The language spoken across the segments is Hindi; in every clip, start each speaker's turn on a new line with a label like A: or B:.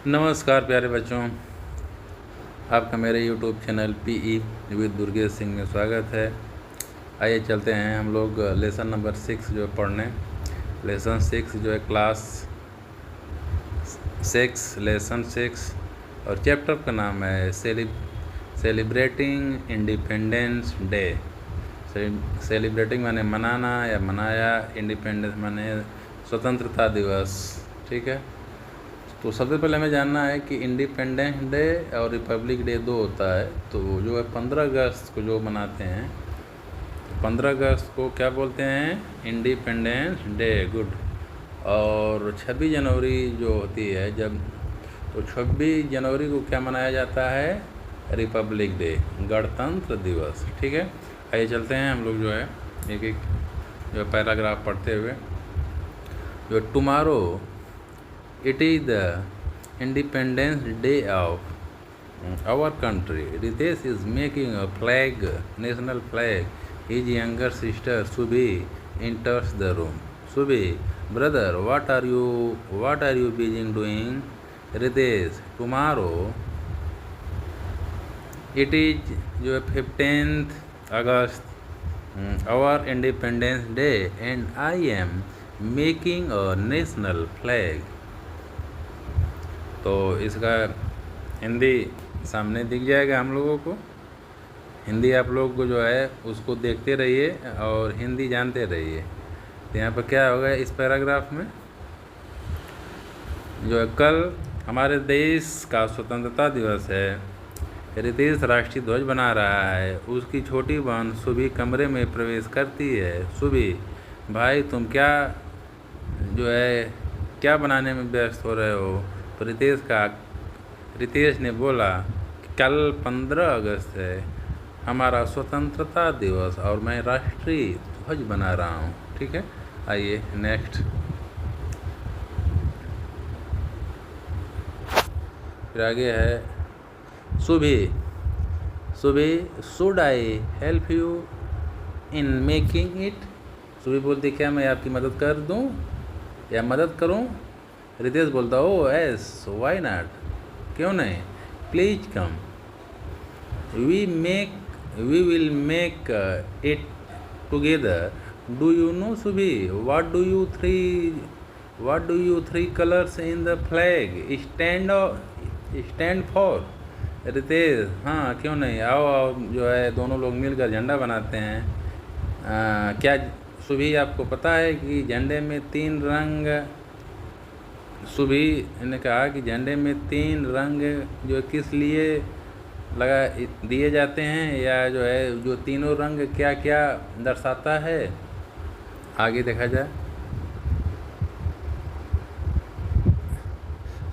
A: नमस्कार प्यारे बच्चों, आपका मेरे YouTube channel PE with Durgesh Singh में स्वागत है। आइए चलते हैं हम लोग लेसन नंबर 6 जो है पढ़ने। लेसन 6 जो है क्लास 6 लेसन 6 और चैप्टर का नाम है सेलिब्रेटिंग इंडिपेंडेंस डे। सेलिब्रेटिंग माने मनाना या मनाया, इंडिपेंडेंस माने स्वतंत्रता दिवस। ठीक है, तो सबसे पहले हमें जानना है कि इंडिपेंडेंस डे और रिपब्लिक डे दो होता है। तो जो है 15 अगस्त को जो मनाते हैं, तो 15 अगस्त को क्या बोलते हैं? Independence day. गुड। और 26 जनवरी जो होती है जब, तो 26 जनवरी को क्या मनाया जाता है? रिपब्लिक डे, गणतंत्र दिवस। ठीक है, आइए चलते हैं हम लोग जो है एक एक जो पैराग्राफ पढ़ते हुए। जो tomorrow it is the Independence Day of our country. Ritesh is making a flag, national flag. His younger sister Subhi enters the room. Subhi, brother, what are you busy doing? Ritesh, tomorrow it is जो 15th August, our Independence Day, and I am making a national flag. तो इसका हिंदी सामने दिख जाएगा हम लोगों को। हिंदी आप लोग को जो है उसको देखते रहिए और हिंदी जानते रहिए। तो यहाँ पर क्या होगा इस पैराग्राफ में, जो है कल हमारे देश का स्वतंत्रता दिवस है। रितेश राष्ट्रीय ध्वज बना रहा है। उसकी छोटी बहन सुबह कमरे में प्रवेश करती है। सुबह, भाई तुम क्या जो है क्या बनाने में व्यस्त हो रहे हो? तो रितेश ने बोला कि कल 15 अगस्त है, हमारा स्वतंत्रता दिवस और मैं राष्ट्रीय ध्वज बना रहा हूँ। ठीक है, आइए नेक्स्ट। फिर आगे है सुबह, should I help you in making it? सुबह बोलती क्या मैं आपकी मदद कर दूँ या मदद करूँ? रितेश बोलता ओ एस, वाई नॉट, क्यों नहीं, please come, we will make it together. Do you know Subi, what do you three colours in the flag stand for? Ritesh, हाँ क्यों नहीं, आओ जो है दोनों लोग मिलकर झंडा बनाते हैं। क्या सुबह आपको पता है कि झंडे में 3 रंग, सुबह ने कहा कि झंडे में 3 रंग जो किस लिए लगा दिए जाते हैं, या जो है जो तीनों रंग क्या क्या दर्शाता है, आगे देखा जाए।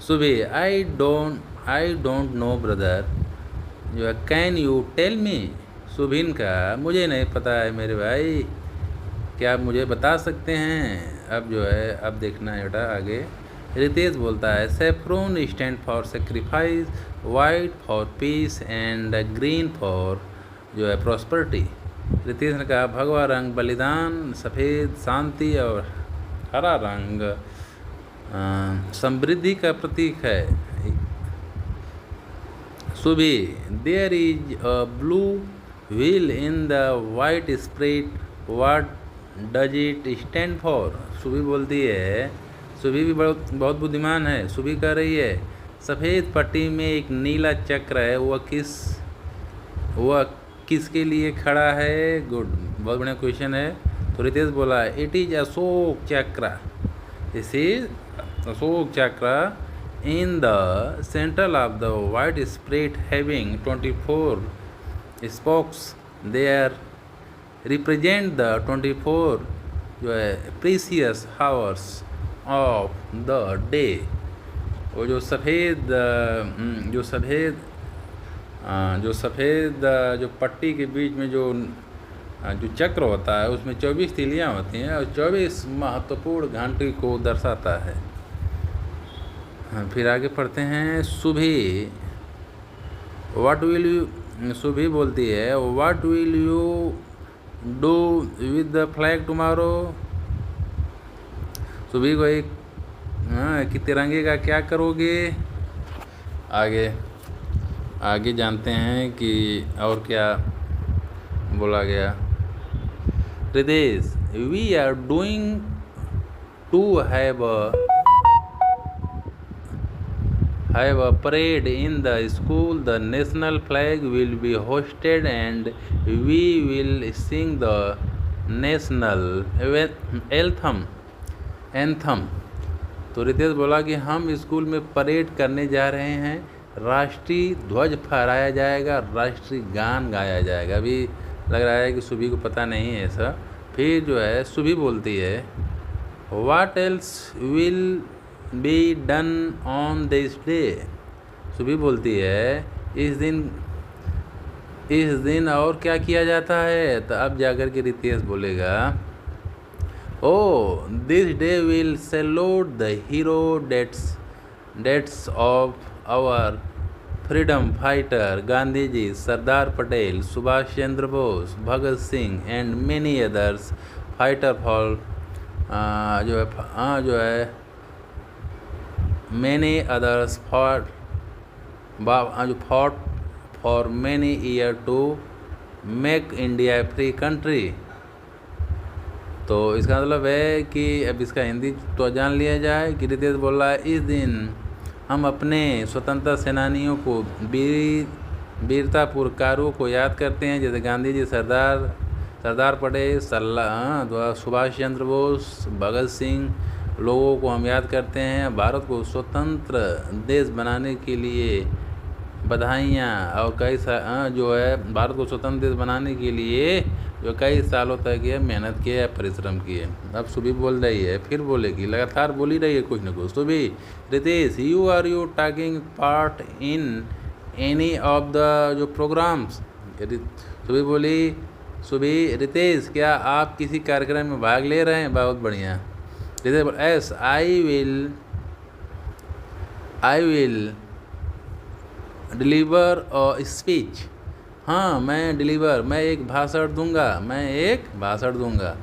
A: सुबह, आई डोंट नो ब्रदर, जो है कैन यू टेल मी? सुबह का मुझे नहीं पता है मेरे भाई, क्या आप मुझे बता सकते हैं? अब जो है अब देखना है बेटा आगे। रितेश बोलता है saffron stand for sacrifice, white for piece and green for जो है प्रॉस्पेरिटी। रितेश ने कहा भगवा रंग बलिदान, सफ़ेद शांति और हरा रंग समृद्धि का प्रतीक है। सुबह, there is a blue wheel in the white spread, what does it stand for? सुबह बोलती है, सुबह भी बहुत बुद्धिमान है। सुबह कह रही है सफ़ेद पट्टी में एक नीला चक्र है, वह किसके लिए खड़ा है? गुड, बहुत बढ़िया क्वेश्चन है। तो रितेश बोला इट इज अशोक चक्र, इसी Ashoka Chakra in the centre of the white spread having 24 spokes, there represent the 24 जो है precious hours of the day. वो जो सफ़ेद जो पट्टी के बीच में जो चक्र होता है उसमें 24 तीलियाँ होती हैं और 24 महत्वपूर्ण घंटी को दर्शाता है। फिर आगे पढ़ते हैं। सुबह, सुबह बोलती है what will you do with the flag tomorrow? सुबह को एक कि तिरंगे का क्या करोगे? आगे आगे जानते हैं कि और क्या बोला गया। Ritesh, we are doing to have a parade in the school. The national flag will be hoisted and we will sing the national anthem. तो रितेश बोला कि हम स्कूल में परेड करने जा रहे हैं, राष्ट्रीय ध्वज फहराया जाएगा, राष्ट्रीय गान गाया जाएगा। अभी लग रहा है कि सुभी को पता नहीं है ऐसा। फिर जो है सुभी बोलती है, what else will be done on this day. Subhi बोलती है इस दिन और क्या किया जाता है। तो अब जाकर के रितेश बोलेगा, O this day will salute the hero dates of our freedom fighter Gandhi ji, Sardar Patel, Subhash Chandra Bose, Bhagat Singh and many others fighter for जो है many others fought for many years to make India a free country। तो इसका मतलब है कि अब इसका हिंदी तो जान लिया जाए कि रितेश बोल रहा है, इस दिन हम अपने स्वतंत्रता सेनानियों को वीरता पुरस्कारों को याद करते हैं, जैसे गांधी जी, सरदार पटेल, सुभाष चंद्र बोस, भगत सिंह लोगों को हम याद करते हैं। भारत को स्वतंत्र देश बनाने के लिए बधाइयाँ, और कई जो है भारत को स्वतंत्र देश बनाने के लिए जो कई सालों तक ये मेहनत की है, परिश्रम किए। अब सुभी बोल रही है, फिर बोलेगी, लगातार बोल ही रही है कुछ न कुछ। Subhi, Ritesh, you talking part in any of the जो प्रोग्राम्स। सुभी बोली, सुभी, रितेश क्या आप किसी कार्यक्रम में भाग ले रहे हैं? बहुत बढ़िया। Yes, I will deliver a speech। हाँ, मैं एक भाषण दूंगा।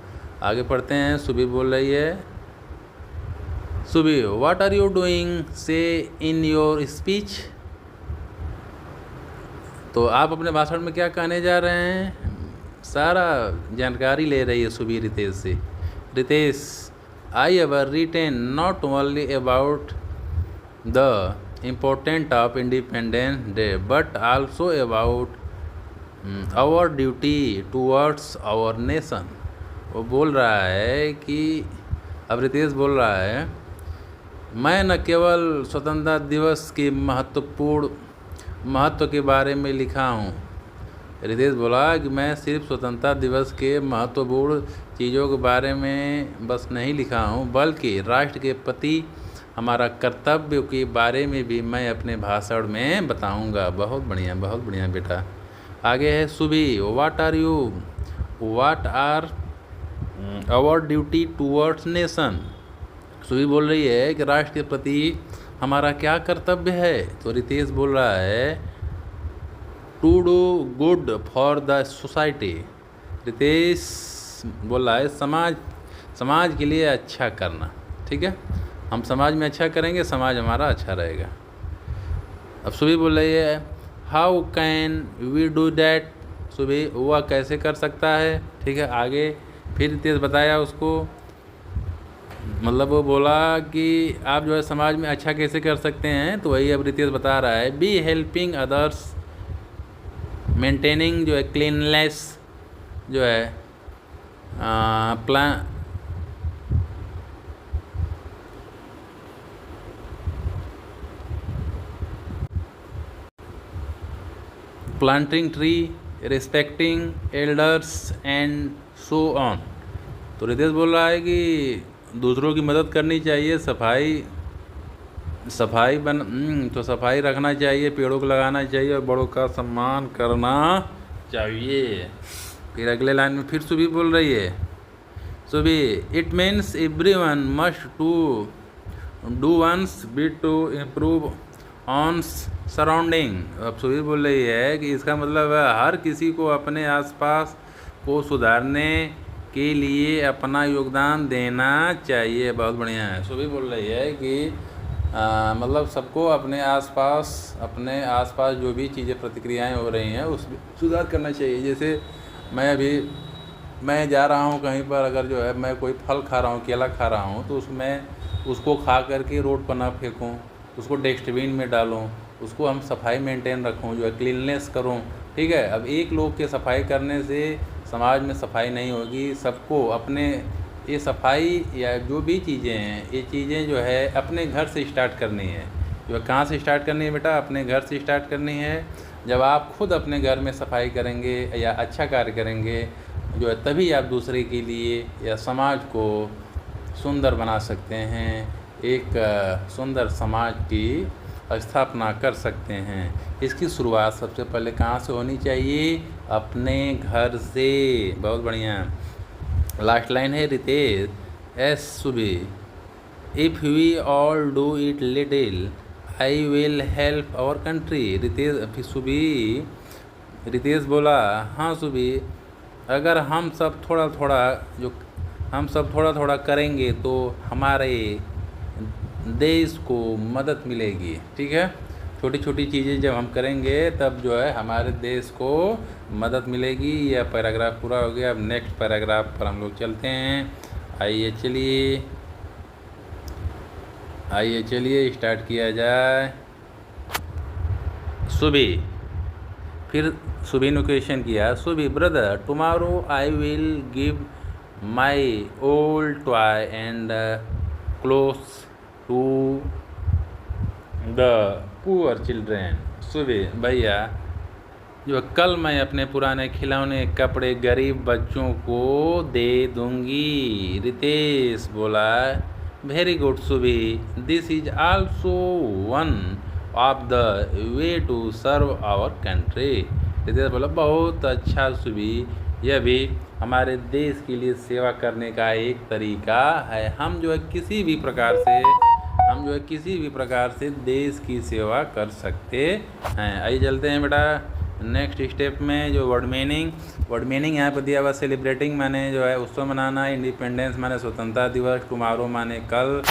A: आगे पढ़ते हैं। सुभी बोल रही है, Subhi, what are you doing से इन योर स्पीच। तो आप अपने भाषण में क्या कहने जा रहे हैं? सारा जानकारी ले रही है सुभी रितेश से। Ritesh, I have written not only about the importance of Independence Day but also about our duty towards our nation। वो बोल रहा है कि अब रितेश बोल रहा है, मैं न केवल स्वतंत्रता दिवस के महत्व के बारे में लिखा हूँ। रितेश बोला कि मैं सिर्फ स्वतंत्रता दिवस के महत्वपूर्ण चीज़ों के बारे में बस नहीं लिखा हूँ, बल्कि राष्ट्र के प्रति हमारा कर्तव्य के बारे में भी मैं अपने भाषण में बताऊँगा। बहुत बढ़िया बेटा। आगे है Subhi, what are our duty towards nation. Subhi बोल रही है कि राष्ट्र के प्रति हमारा क्या कर्तव्य है। तो रितेश बोल रहा है, to do good for the society. Ritesh बोल रहा है समाज के लिए अच्छा करना। ठीक है, हम समाज में अच्छा करेंगे, समाज हमारा अच्छा रहेगा। अब सुभी बोल रही है, how can we do that. Subhi, वह कैसे कर सकता है। ठीक है, आगे फिर रितेश बताया उसको, मतलब वो बोला कि आप जो है समाज में अच्छा कैसे कर सकते हैं। तो वही अब रितेश बता रहा है, बी हेल्पिंग अदर्स, मेंटेनिंग जो है क्लीननेस, जो है planting tree, respecting elders and so on. तो रितेश बोल रहा है कि दूसरों की मदद करनी चाहिए, सफाई रखना चाहिए, पेड़ों को लगाना चाहिए और बड़ों का सम्मान करना चाहिए। फिर अगले लाइन में फिर सुभी बोल रही है, Subhi, it means everyone must to do one's bit to improve on surrounding. अब सुभी बोल रही है कि इसका मतलब है हर किसी को अपने आसपास को सुधारने के लिए अपना योगदान देना चाहिए। बहुत बढ़िया है। सुभी बोल रही है कि मतलब सबको अपने आसपास जो भी चीज़ें प्रतिक्रियाएं हो रही हैं उसमें सुधार करना चाहिए। जैसे मैं जा रहा हूँ कहीं पर, अगर जो है मैं कोई फल खा रहा हूँ, केला खा रहा हूँ, तो उसको खा करके रोड पर ना फेंकूँ, उसको डस्टबिन में डालूँ, उसको हम सफाई मेंटेन रखूँ, जो है क्लीननेस करूँ। ठीक है, अब एक लोग के सफाई करने से समाज में सफाई नहीं होगी। सबको अपने ये सफाई या जो भी चीज़ें हैं, ये चीज़ें जो है अपने घर से स्टार्ट करनी है। जो है कहाँ से स्टार्ट करनी है बेटा? अपने घर से स्टार्ट करनी है। जब आप खुद अपने घर में सफाई करेंगे या अच्छा कार्य करेंगे, जो है तभी आप दूसरे के लिए या समाज को सुंदर बना सकते हैं, एक सुंदर समाज की स्थापना कर सकते हैं। इसकी शुरुआत सबसे पहले कहाँ से होनी चाहिए? अपने घर से। बहुत बढ़िया। लास्ट लाइन है Ritesh as Subi, if we all do it little I will help our country. Ritesh बोला, हाँ सुबी, अगर हम सब थोड़ा थोड़ा करेंगे तो हमारे देश को मदद मिलेगी। ठीक है, छोटी छोटी चीज़ें जब हम करेंगे तब जो है हमारे देश को मदद मिलेगी। यह पैराग्राफ पूरा हो गया। अब नेक्स्ट पैराग्राफ पर हम लोग चलते हैं। आइए चलिए स्टार्ट किया जाए। सुबी, फिर सुबी ने क्वेश्चन किया, Subi brother, tomorrow I will give my old toy and clothes to the poor children. Subi भैया, जो कल मैं अपने पुराने खिलौने कपड़े गरीब बच्चों को दे दूंगी। रितेश बोला, very good Subi, this is also one of the way to serve our country. Ritesh बोला, बहुत अच्छा सुबी, यह भी हमारे देश के लिए सेवा करने का एक तरीका है। हम जो है किसी भी प्रकार से देश की सेवा कर सकते हैं। आइए चलते हैं बेटा नेक्स्ट स्टेप में। जो वर्ड मीनिंग यहाँ पर दिया हुआ, सेलिब्रेटिंग माने जो है उत्सव मनाना, इंडिपेंडेंस माने स्वतंत्रता दिवस, टुमारो माने कल,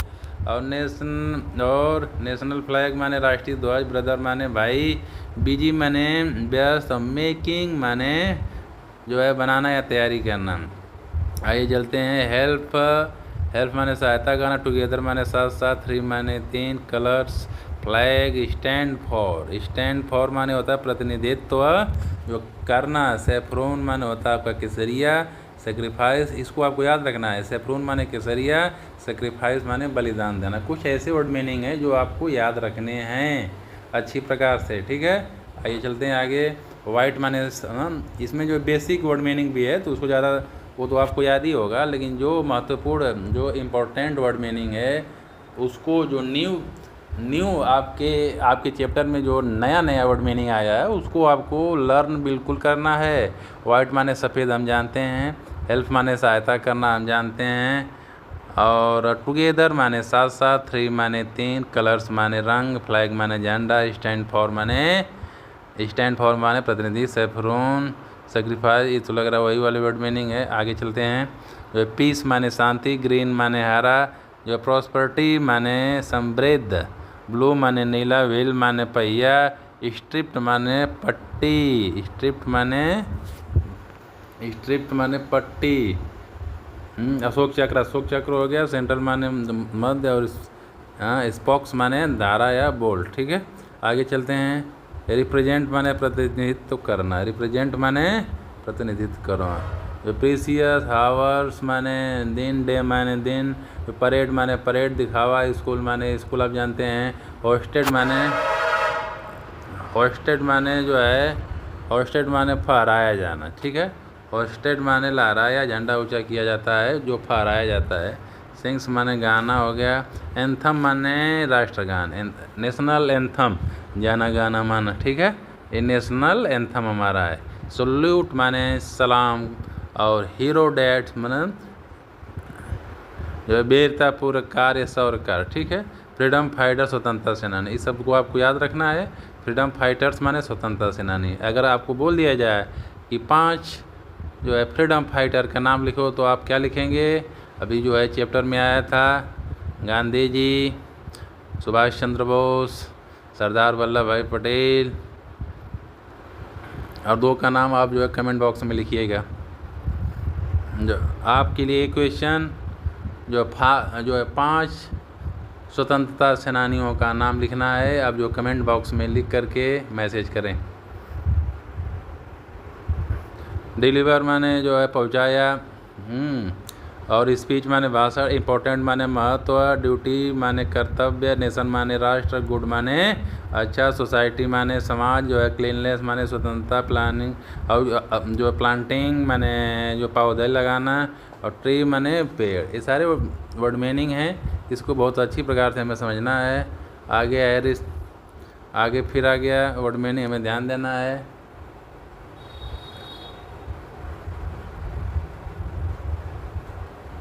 A: और नेशनल फ्लैग माने राष्ट्रीय ध्वज, ब्रदर माने भाई, बिजी माने व्यस्त, मेकिंग माने जो है बनाना या तैयारी करना। आइए चलते हैं। हेल्प माने सहायता करना, टुगेदर माने साथ साथ, 3 माने 3, कलर्स, फ्लैग, स्टैंड फॉर माने होता है प्रतिनिधित्व जो करना, सैफरोन माने होता है आपका केसरिया, सेक्रीफाइस, इसको आपको याद रखना है, सैफरोन माने केसरिया, सेक्रीफाइस माने बलिदान देना। कुछ ऐसे वर्ड मीनिंग है जो आपको याद रखने हैं अच्छी प्रकार से। ठीक है, आइए चलते हैं आगे। वाइट माने इसमें जो बेसिक वर्ड मीनिंग भी है तो उसको ज़्यादा वो तो आपको याद ही होगा, लेकिन जो महत्वपूर्ण जो इम्पोर्टेंट वर्ड मीनिंग है उसको जो न्यू आपके चैप्टर में जो नया वर्ड मीनिंग आया है उसको आपको लर्न बिल्कुल करना है। वाइट माने सफ़ेद हम जानते हैं, हेल्प माने सहायता करना हम जानते हैं, और टुगेदर माने साथ साथ, 3 माने 3, कलर्स माने रंग, फ्लैग माने झंडा, स्टैंड फॉर माने प्रतिनिधि, सैफरोन, सेक्रीफाइस, ये तो लग रहा है वही वाले वर्ड मीनिंग है। आगे चलते हैं। जो पीस माने शांति, ग्रीन माने हरा, जो प्रॉस्पेरिटी माने समृद्ध, ब्लू माने नीला, व्हील माने पहिया, स्ट्रिप्ट माने पट्टी, अशोक चक्र हो गया, सेंट्रल माने मध्य, और स्पोक्स माने धारा या बोल्ट। ठीक है, आगे चलते हैं। रिप्रेजेंट माने प्रतिनिधित्व करना, जो प्रीसियस, हावर्स माने दिन, डे माने दिन, परेड माने परेड दिखावा, स्कूल माने स्कूल आप जानते हैं, होस्टेड माने फहराया जाना। ठीक है, होस्टेड माने लहराया, झंडा ऊंचा किया जाता है जो फहराया जाता है। सिंग्स माने गाना हो गया, एंथम माने राष्ट्रगान, नेशनल एंथम जाना गाना माना। ठीक है, ये नेशनल एंथम हमारा है। सल्यूट माने सलाम, और हीरो डैट माने जो वीरतापूर्वक कार्य सौरकार। ठीक है, फ्रीडम फाइटर स्वतंत्रता सेनानी, इस सबको आपको याद रखना है। फ्रीडम फाइटर्स माने स्वतंत्रता सेनानी। अगर आपको बोल दिया जाए कि 5 जो है फ्रीडम फाइटर का नाम लिखो तो आप क्या लिखेंगे? अभी जो है चैप्टर में आया था, गांधी जी, सुभाष चंद्र बोस, सरदार वल्लभ भाई पटेल। और 2 का नाम आप जो है कमेंट बॉक्स में लिखिएगा। जो आपके लिए क्वेश्चन जो है 5 स्वतंत्रता सेनानियों का नाम लिखना है। आप जो कमेंट बॉक्स में लिख करके मैसेज करें। डिलीवर माने जो है पहुंचाया, और स्पीच माने भाषण, इम्पोर्टेंट माने महत्व, ड्यूटी माने कर्तव्य, नेशन माने राष्ट्र, गुड माने अच्छा, सोसाइटी माने समाज, जो है क्लीननेस माने स्वतंत्रता, प्लानिंग और जो प्लांटिंग माने जो पौधे लगाना, और ट्री माने पेड़। ये सारे वर्ड मीनिंग हैं। इसको बहुत अच्छी प्रकार से हमें समझना है। आगे फिर आ गया वर्ड मीनिंग, हमें ध्यान देना है।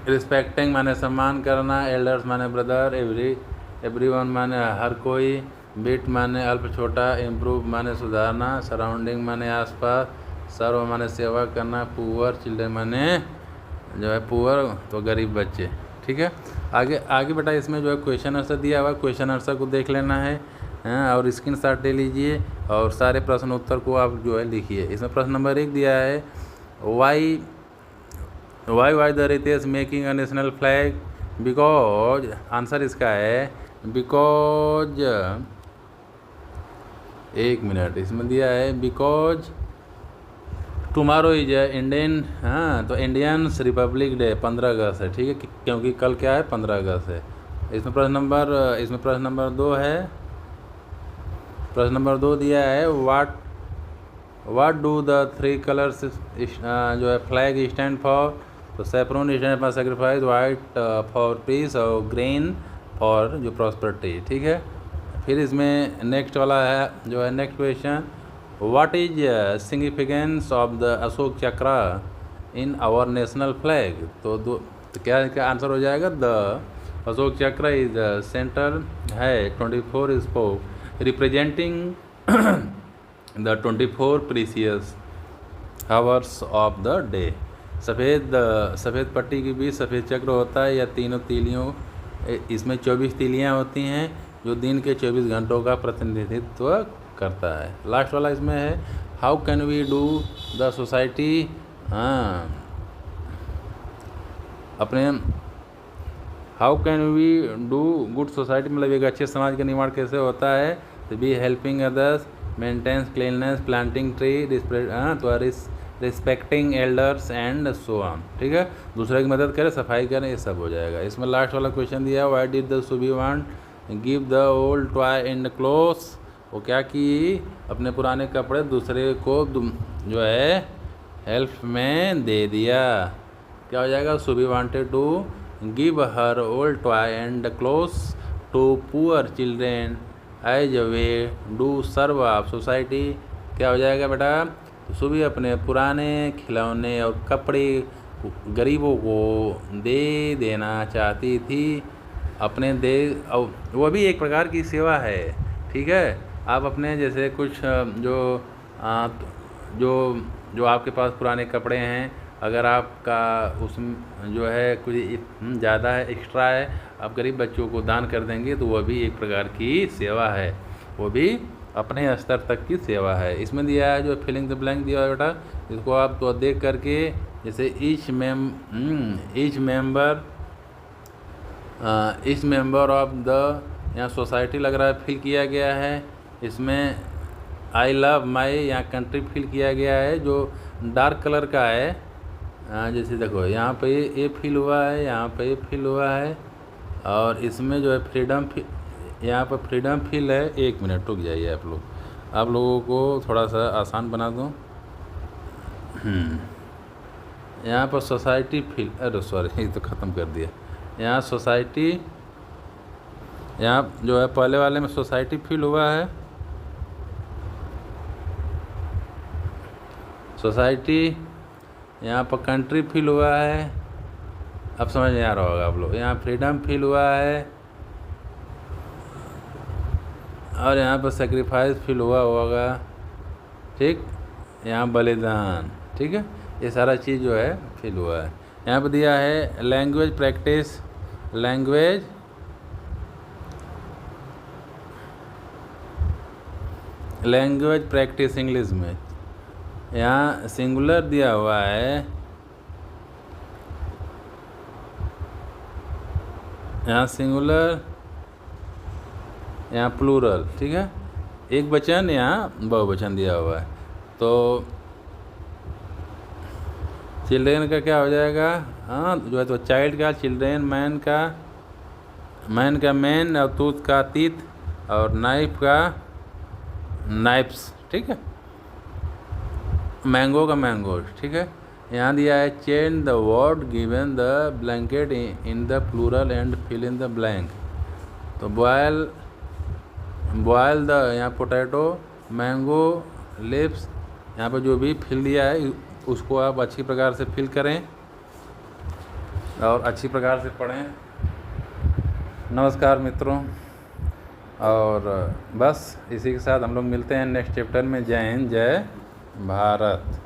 A: रिस्पेक्टिंग माने सम्मान करना, एल्डर्स माने ब्रदर, एवरीवन माने हर कोई, बिट माने अल्प छोटा, इम्प्रूव माने सुधारना, सराउंडिंग माने आसपास, सर्व माने सेवा करना, पुअर चिल्ड्रन माने जो है पुअर तो गरीब बच्चे। ठीक है, आगे बेटा इसमें जो है क्वेश्चन आंसर दिया हुआ, क्वेश्चन आंसर को देख लेना है, और स्क्रीनशॉट ले लीजिए और सारे प्रश्न उत्तर को आप जो है लिखिए। इसमें प्रश्न नंबर 1 दिया है, why the Ritesh making a national flag, because, answer इसका है बिकॉज, 1 मिनट, इसमें दिया है बिकॉज टुमारो इज इंडियन, तो इंडियंस रिपब्लिक डे 15 अगस्त है। ठीक है, क्योंकि कल क्या है, 15 अगस्त है। इसमें प्रश्न नंबर 2 है। प्रश्न नंबर 2 दिया है, व्हाट डू द 3 कलर्स जो है फ्लैग स्टैंड फॉर, तो saffron stand for sacrifice, white for piece और ग्रीन फॉर जो प्रॉस्पेरिटी। ठीक है, फिर इसमें नेक्स्ट वाला है जो है next question, what is significance of the Ashok Chakra in our national flag, तो क्या आंसर हो जाएगा, द अशोक चक्र इज सेंटर है 24 spoke representing the 24 precious hours of the day. सफ़ेद पट्टी के बीच सफ़ेद चक्र होता है, या तीनों तीलियों, इसमें 24 तीलियाँ होती हैं जो दिन के 24 घंटों का प्रतिनिधित्व करता है। लास्ट वाला इसमें है, how can we do the society, how can we do good society, मतलब एक अच्छे समाज का निर्माण कैसे होता है, तो be helping others, maintains cleanness, planting tree, तो respecting elders and so on. ठीक है, दूसरे की मदद करें, सफाई करें, ये सब हो जाएगा। इसमें लास्ट वाला क्वेश्चन दिया है, व्हाई डिड द सुबी want give the old toy and clothes, वो क्या की, अपने पुराने कपड़े दूसरे को जो है हेल्प में दे दिया। क्या हो जाएगा, Subi wanted to give her old toy and clothes to poor children as we do serve of society. क्या हो जाएगा बेटा, सुबह अपने पुराने खिलौने और कपड़े गरीबों को दे देना चाहती थी, अपने दे, और वो भी एक प्रकार की सेवा है। ठीक है, आप अपने जैसे कुछ जो आपके पास पुराने कपड़े हैं, अगर आपका उसमें जो है कुछ ज़्यादा है, एक्स्ट्रा है, आप गरीब बच्चों को दान कर देंगे, तो वह भी एक प्रकार की सेवा है, वो भी अपने स्तर तक की सेवा है। इसमें दिया है जो फिलिंग द ब्लैंक दिया है बेटा, इसको आप तो देख करके, जैसे ईच मेंबर ऑफ द, यहाँ सोसाइटी लग रहा है फिल किया गया है। इसमें आई लव माई, यहाँ कंट्री फिल किया गया है जो डार्क कलर का है। जैसे देखो यहाँ पे ये फिल हुआ है, यहाँ पे ये फिल हुआ है, और इसमें जो है फ्रीडम, यहाँ पर फ्रीडम फील है। 1 मिनट रुक जाइए, आप लोगों को थोड़ा सा आसान बना दूँ। यहाँ पर सोसाइटी फील, अरे सॉरी ये तो ख़त्म कर दिया। यहाँ सोसाइटी, यहाँ जो है पहले वाले में सोसाइटी फील हुआ है, सोसाइटी, यहाँ पर कंट्री फील हुआ है, अब समझ में आ रहा होगा आप लोग। यहाँ फ्रीडम फील हुआ है, और यहाँ पर सेक्रीफाइस फील हुआ होगा। ठीक, यहाँ बलिदान। ठीक है, ये सारा चीज़ जो है फील हुआ है। यहाँ पर दिया है language practice, language language practice English में यहाँ सिंगुलर दिया हुआ है, यहाँ सिंगुलर, यहाँ प्लूरल, ठीक है, एक वचन यहाँ बहुवचन दिया हुआ है। तो चिल्ड्रेन का क्या हो जाएगा, हाँ जो है तो चाइल्ड का चिल्ड्रेन, मैन का मैन, और टूथ का टीथ, और नाइफ का नाइफ्स, ठीक है, मैंगो का मैंगो, ठीक है। यहाँ दिया है change the word given the blanket in the plural and fill in the blank. तो बॉयल द, यहाँ पोटैटो, मैंगो, लिप्स, यहाँ पर जो भी फिल दिया है उसको आप अच्छी प्रकार से फिल करें और अच्छी प्रकार से पढ़ें। नमस्कार मित्रों, और बस इसी के साथ हम लोग मिलते हैं नेक्स्ट चैप्टर में। जय हिंद, जय भारत।